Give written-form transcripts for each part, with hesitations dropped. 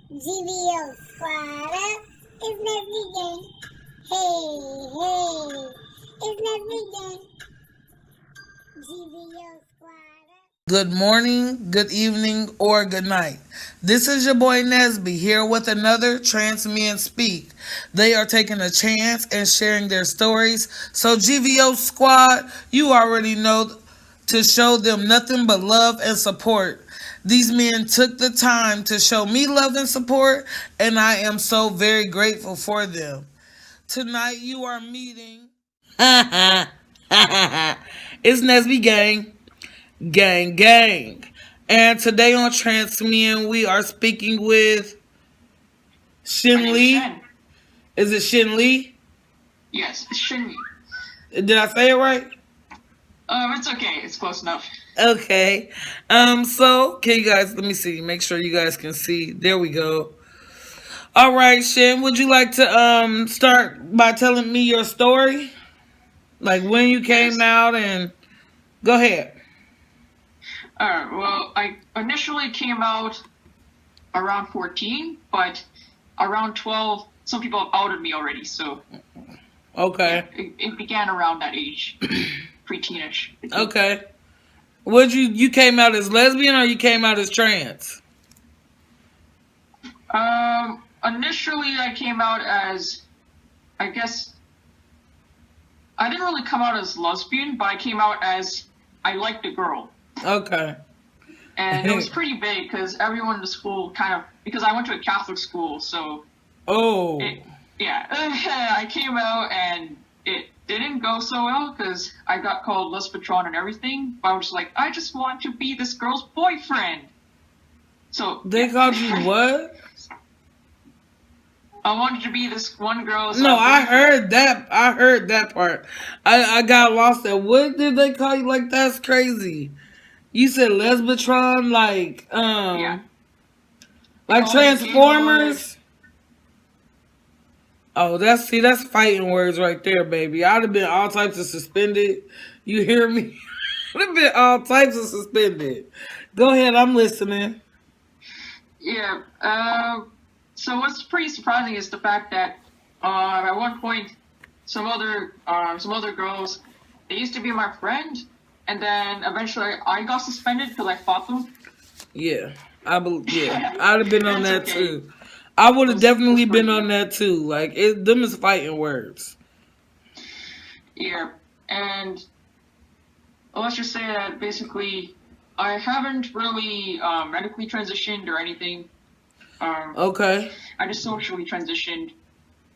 GVO squatter, it's Nesby Gang. Hey, hey, it's Nesby Gang. GVO squatter. Good morning, good evening, or good night. This is your boy Nesby here with another Trans Men Speak. They are taking a chance and sharing their stories. So, GVO Squad, you already know to show them nothing but love and support. These men took the time to show me love and support, and I am so very grateful for them. Tonight, you are meeting. it's Nesby Gang. Gang, gang. And today on Trans Men, we are speaking with My Shen name is Li. Shen. Is it Shen Li? Yes, it's Shin Li. Did I say it right? It's okay. It's close enough. Okay. So can you guys let me see, make sure you guys can see. There we go. All right, Shen, would you like to start by telling me your story? Like when you came Yes. out and go ahead. Well, I initially came out around 14, but around 12, some people have outed me already. So Okay. it began around that age, pre-teenish. Okay. Would you came out as lesbian or you came out as trans? Initially I came out as, I guess, I didn't really come out as lesbian, but I came out as I liked a girl. Okay. And it was pretty big because everyone in the school because I went to a Catholic school, so Oh. I came out and it didn't go so well because I got called lesbitron and everything, but I was like, I just want to be this girl's boyfriend. So They called you what? I wanted to be this one girl's No, I boyfriend. heard that. I heard that part. I got lost at what did they call you? Like that's crazy. You said lesbitron, like Yeah. like Oh, Transformers. Oh, that's fighting words right there, baby. I'd have been all types of suspended. You hear me? I'd have been all types of suspended. Go ahead, I'm listening. Yeah. So what's pretty surprising is the fact that at one point some other girls, they used to be my friend, and then eventually I got suspended because I fought them. Yeah, yeah, I'd have been on that That's okay. too. I would have That's definitely pretty been on good. that too. Like them is fighting words. Yeah, and let's just say that basically I haven't really medically transitioned or anything. Okay. I just socially transitioned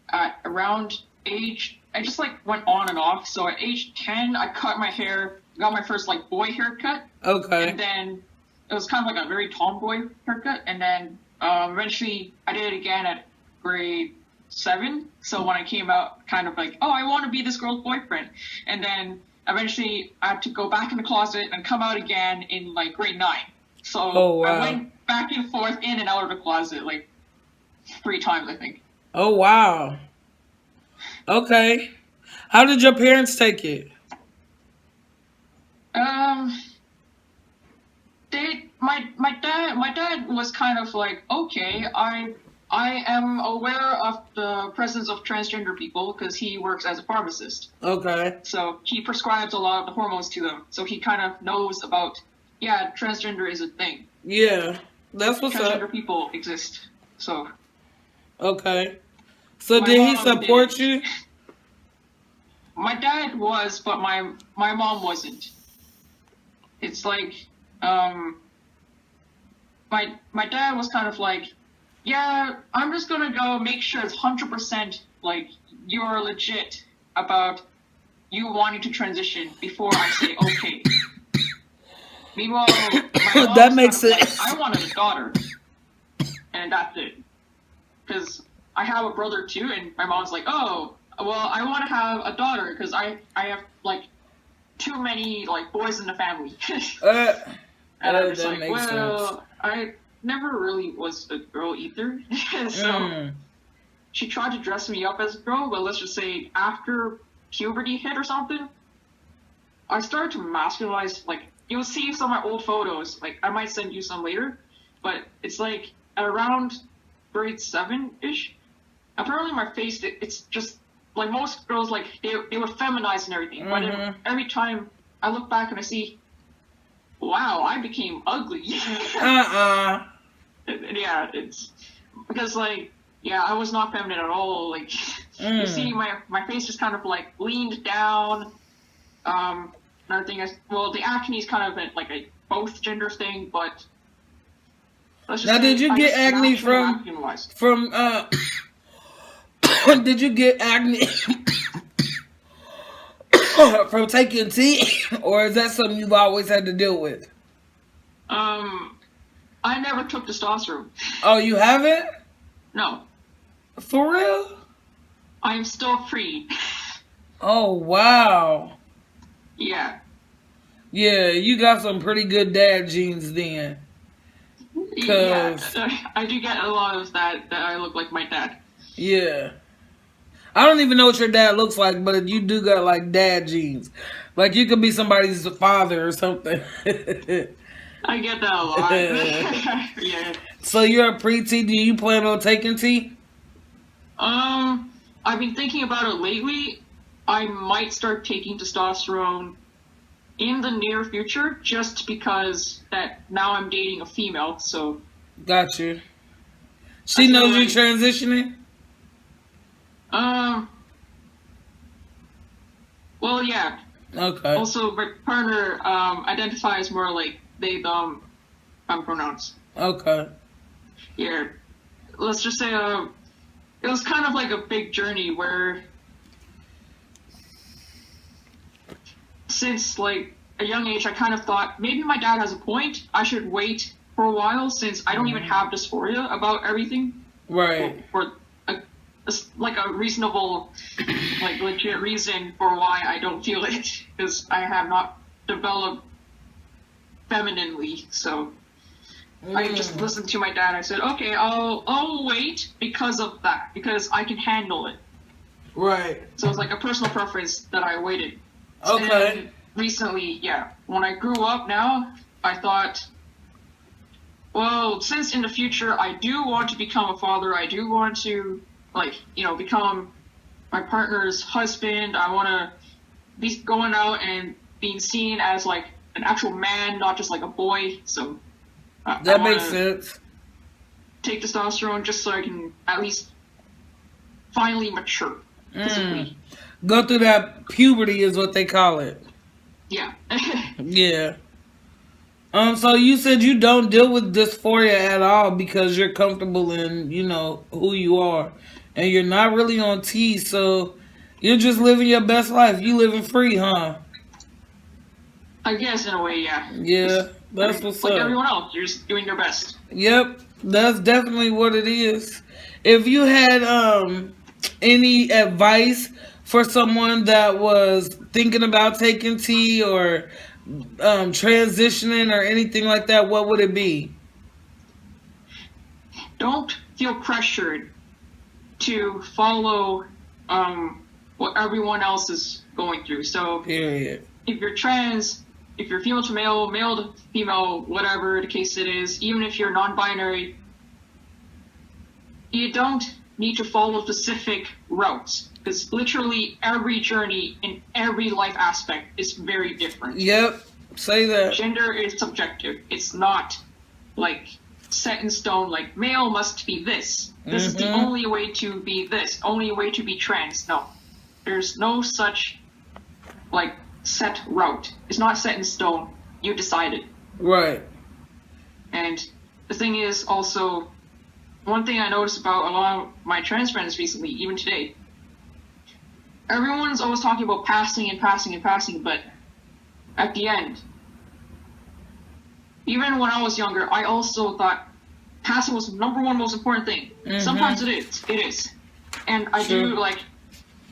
at around age. I just like went on and off. So at age 10, I cut my hair, got my first like boy haircut, Okay. and then it was kind of like a very tomboy haircut. And then eventually I did it again at grade 7. So when I came out, kind of like, oh, I want to be this girl's boyfriend. And then eventually I had to go back in the closet and come out again in like grade 9. So Oh wow. I went back and forth in and out of the closet like 3 times, I think. Oh wow. Okay. How did your parents take it? Um, my dad was kind of like, okay, I am aware of the presence of transgender people because he works as a pharmacist. Okay. So he prescribes a lot of the hormones to them. So he kind of knows about, yeah, transgender is a thing. Yeah. That's what's Transgender up. people exist. So Okay. So my did he mom support didn't. you? My dad was, but my mom wasn't. It's like, my dad was kind of like, yeah, I'm just gonna go make sure it's 100% like you're legit about you wanting to transition before I say okay. Meanwhile, my mom That was makes kind of like, sense. I wanted a daughter, and that's it. Because I have a brother too, and my mom's like, oh, well, I want to have a daughter because I have like too many like boys in the family. Uh, And I'm just that like, makes well, I never really was a girl either. So she tried to dress me up as a girl, but let's just say after puberty hit or something, I started to masculinize. Like, you'll see some of my old photos. Like, I might send you some later, but it's like around grade 7-ish. Apparently my face, it's just, like most girls, like, they were feminized and everything. But every time I look back and I see, wow, I became ugly. Yeah, it's, because, like, yeah, I was not feminine at all. Like, you see my face just kind of, like, leaned down. Another thing is, well, the acne is kind of like a both gender thing, but let's just now, say did you get acne from did you get acne from taking tea, or is that something you've always had to deal with? I never took testosterone. Oh, you haven't? No. For real? I am still free. Oh, wow. Yeah. Yeah, you got some pretty good dad genes then. Yeah, I do get a lot of that I look like my dad. Yeah. I don't even know what your dad looks like, but you do got like dad genes. Like you could be somebody's father or something. I get that a lot. Yeah. So you're a pre-T. Do you plan on taking T? I've been thinking about it lately. I might start taking testosterone in the near future, just because that now I'm dating a female, so. Got you. She knows you're transitioning? Well, yeah. Okay. Also, my partner identifies more like they, pronouns. Okay. Yeah. Let's just say, it was kind of like a big journey where, since like a young age, I kind of thought maybe my dad has a point. I should wait for a while since I don't even have dysphoria about everything. Right. Or like a reasonable, like legit reason for why I don't feel it, because I have not developed femininely. So I just listened to my dad. I said, okay, I'll wait because of that, because I can handle it. Right. So it's like a personal preference that I waited. Okay. And recently, yeah, when I grew up now, I thought, well, since in the future I do want to become a father, I do want to, like, you know, become my partner's husband, I want to be going out and being seen as, like, an actual man, not just like a boy, so that makes sense. Take testosterone just so I can at least finally mature physically. Go through that puberty is what they call it. Yeah. Yeah. So you said you don't deal with dysphoria at all because you're comfortable in, you know, who you are. And you're not really on T, so you're just living your best life. You living free, huh? I guess in a way, yeah. Yeah, that's what's like up. Like everyone else, you're just doing your best. Yep, that's definitely what it is. If you had any advice for someone that was thinking about taking T or transitioning or anything like that, what would it be? Don't feel pressured to follow what everyone else is going through. So Period. If you're trans, if you're female to male, male to female, whatever the case it is, even if you're non-binary, you don't need to follow specific routes, because literally every journey in every life aspect is very different. Yep, say that. Gender is subjective. It's not like set in stone, like male must be this. This is the only way to be this, only way to be trans. No. There's no such like set route. It's not set in stone. You decided. Right. And the thing is also, one thing I noticed about a lot of my trans friends recently, even today, everyone's always talking about passing and passing and passing, but at the end, even when I was younger, I also thought passing was the number one most important thing. Sometimes it is. And I do, like,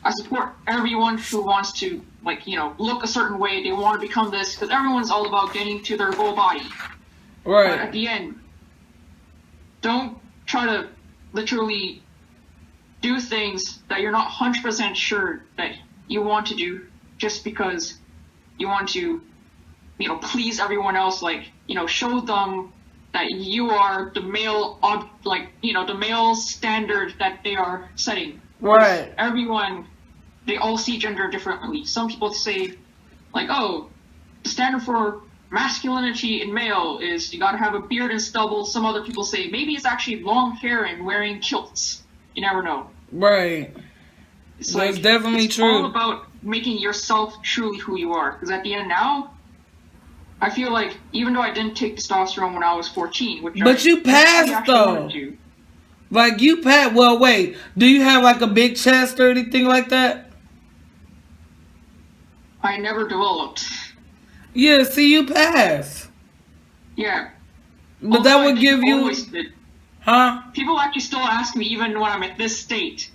I support everyone who wants to, like, you know, look a certain way. They want to become this, because everyone's all about getting to their goal body. Right. But at the end, don't try to literally do things that you're not 100% sure that you want to do just because you want to, you know, please everyone else, like, you know, show them that you are the male, the male standard that they are setting. Right. Everyone, they all see gender differently. Some people say, like, oh, the standard for masculinity in male is you gotta have a beard and stubble. Some other people say maybe it's actually long hair and wearing kilts. You never know. Right. It's That's definitely it's true. all about making yourself truly who you are. Because at the end now, I feel like even though I didn't take testosterone when I was 14, But you passed though. Like you passed. Well, wait. Do you have like a big chest or anything like that? I never developed. Yeah. See, you passed. Yeah. But that would give you. Huh? People actually still ask me even when I'm at this state.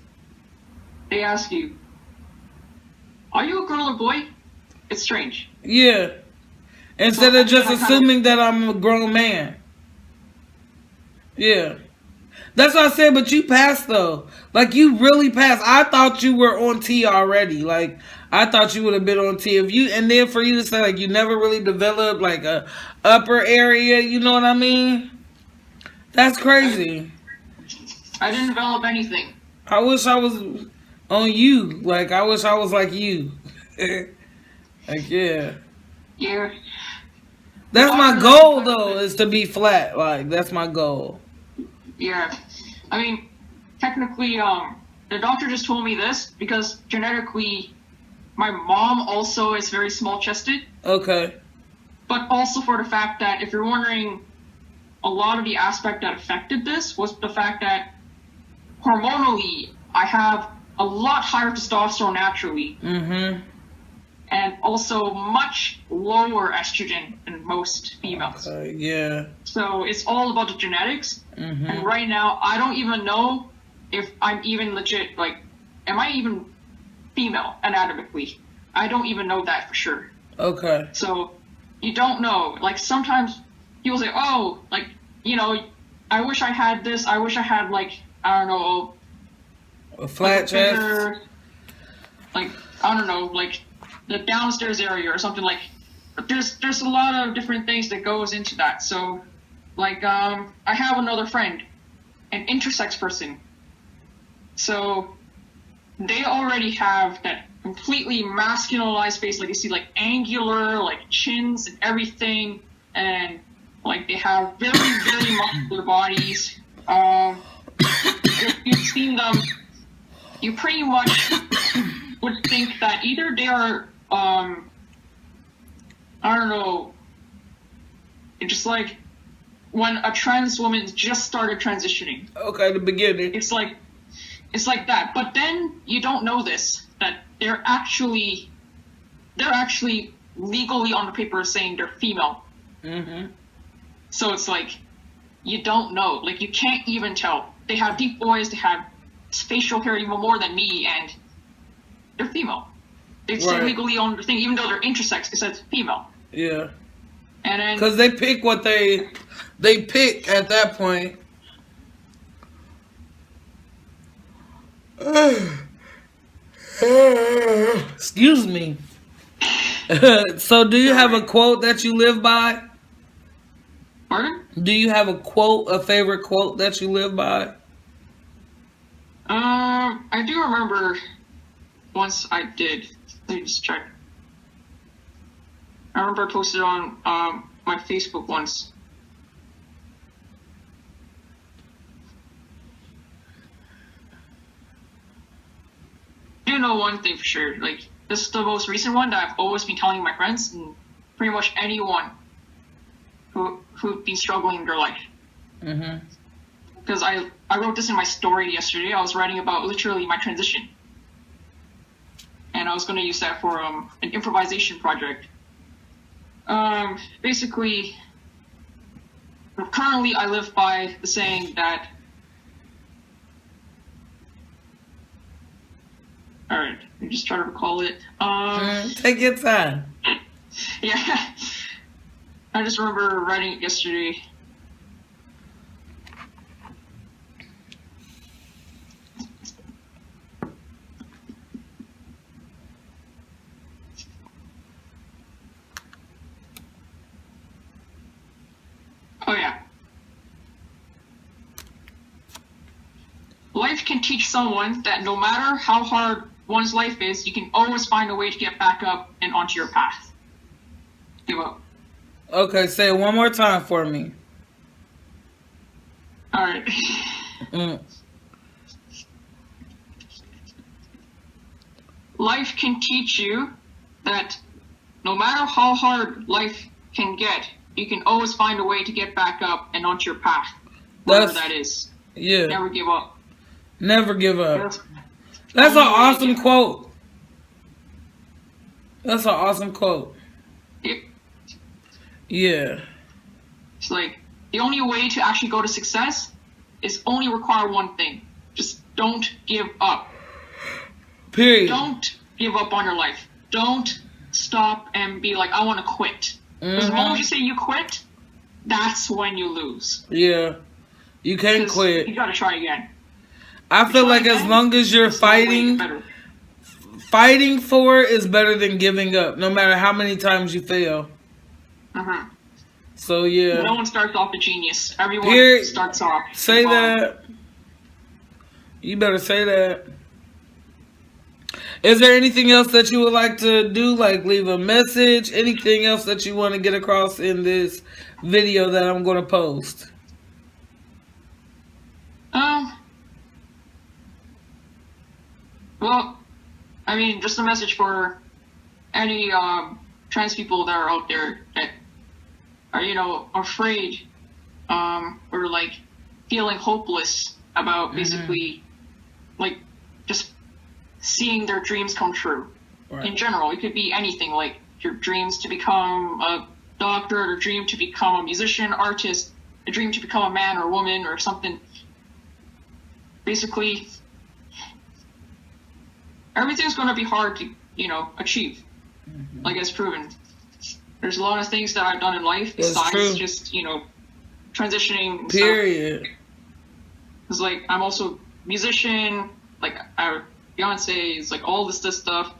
They ask you, "Are you a girl or boy?" It's strange. Yeah. Instead of just assuming that I'm a grown man. Yeah. That's what I said, but you passed though. Like you really passed. I thought you were on T already. Like I thought you would have been on T. If you and then for you to say like you never really developed like a upper area, you know what I mean? That's crazy. I didn't develop anything. I wish I was on you. Like I wish I was like you. Like yeah. Yeah. That's my goal though, is to be flat. Like that's my goal. Yeah. I mean, technically, the doctor just told me this because genetically, my mom also is very small chested. Okay. But also for the fact that if you're wondering, a lot of the aspect that affected this was the fact that hormonally, I have a lot higher testosterone naturally. Mm-hmm. And also much lower estrogen than most females. Yeah. So it's all about the genetics. Mm-hmm. And right now, I don't even know if I'm even legit, like, am I even female anatomically? I don't even know that for sure. Okay. So you don't know. Like sometimes people say, oh, like, you know, I wish I had this. I wish I had like, I don't know. A flat chest? Bigger, like, I don't know, like, the downstairs area or something like. But there's a lot of different things that goes into that. So, like, I have another friend, an intersex person. So, they already have that completely masculinized face. Like you see, like angular, like chins and everything, and like they have very very muscular bodies. If you've seen them, you pretty much would think that either they are I don't know, just like when a trans woman just started transitioning. Okay, the beginning. It's like that. But then you don't know this, that they're actually legally on the paper saying they're female. Mm-hmm. So it's like you don't know. Like you can't even tell. They have deep voice, they have facial hair even more than me, and they're female. They say legally on the thing, even though they're intersex, it says female. Yeah. And then because they pick what they pick at that point. Excuse me. So do you have a quote that you live by? Pardon? Do you have a favorite quote that you live by? I do remember once I did. Let me just check. I remember I posted on my Facebook once. I do know one thing for sure. Like, this is the most recent one that I've always been telling my friends and pretty much anyone who've been struggling in their life. Mm-hmm. Because I wrote this in my story yesterday. I was writing about literally my transition. And I was going to use that for an improvisation project. Basically, currently I live by the saying that... Alright, let me just try to recall it. Take your time. Yeah. I just remember writing it yesterday. Oh yeah. life can teach someone that no matter how hard one's life is, you can always find a way to get back up and onto your path. Give up. Okay, say it one more time for me. All right. Mm. Life can teach you that no matter how hard life can get, you can always find a way to get back up and onto your path, whatever that is. Yeah. Never give up. Never give up. That's an awesome quote. That's an awesome quote. Yep. Yeah. It's like the only way to actually go to success is only require one thing. Just don't give up. Period. Don't give up on your life. Don't stop and be like, I want to quit. Because the moment you say you quit, that's when you lose. Yeah. You can't quit. You gotta try again. I feel like as long as you're fighting for it is better than giving up, no matter how many times you fail. So yeah. No one starts off a genius. Everyone starts off. Say that. You better say that. Is there anything else that you would like to do? Like leave a message? Anything else that you want to get across in this video that I'm going to post? Well, I mean, just a message for any trans people that are out there that are, you know, afraid or like feeling hopeless about basically like just seeing their dreams come true. Right. In general, it could be anything, like your dreams to become a doctor, or a dream to become a musician, artist, a dream to become a man or woman or something. Basically, everything's going to be hard to, you know, achieve. Like it's proven. There's a lot of things that I've done in life besides just, you know, transitioning and Period. It's like I'm also a musician, like our Beyonce is like all this stuff.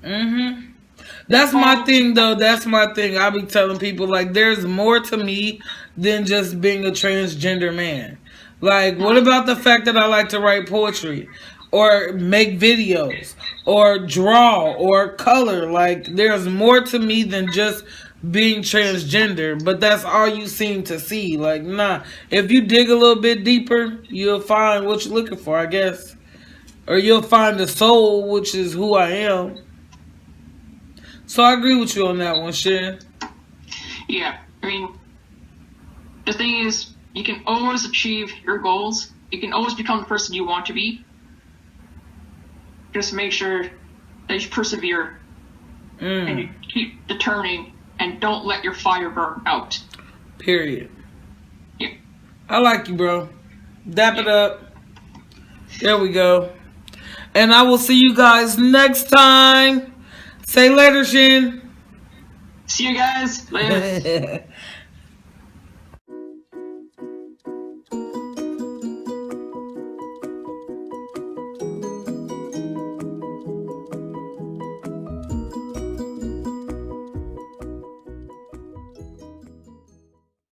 That's my thing though. That's my thing. I be telling people like there's more to me than just being a transgender man. Like what about the fact that I like to write poetry or make videos or draw or color? Like there's more to me than just being transgender, but that's all you seem to see. Like nah, if you dig a little bit deeper, you'll find what you're looking for, I guess. Or you'll find the soul, which is who I am. So I agree with you on that one, Shen. Yeah, I mean, the thing is, you can always achieve your goals. You can always become the person you want to be. Just make sure that you persevere and you keep determining and don't let your fire burn out. Period. Yeah. I like you, bro. Dap it up. There we go. And I will see you guys next time. Say later, Shin. See you guys later.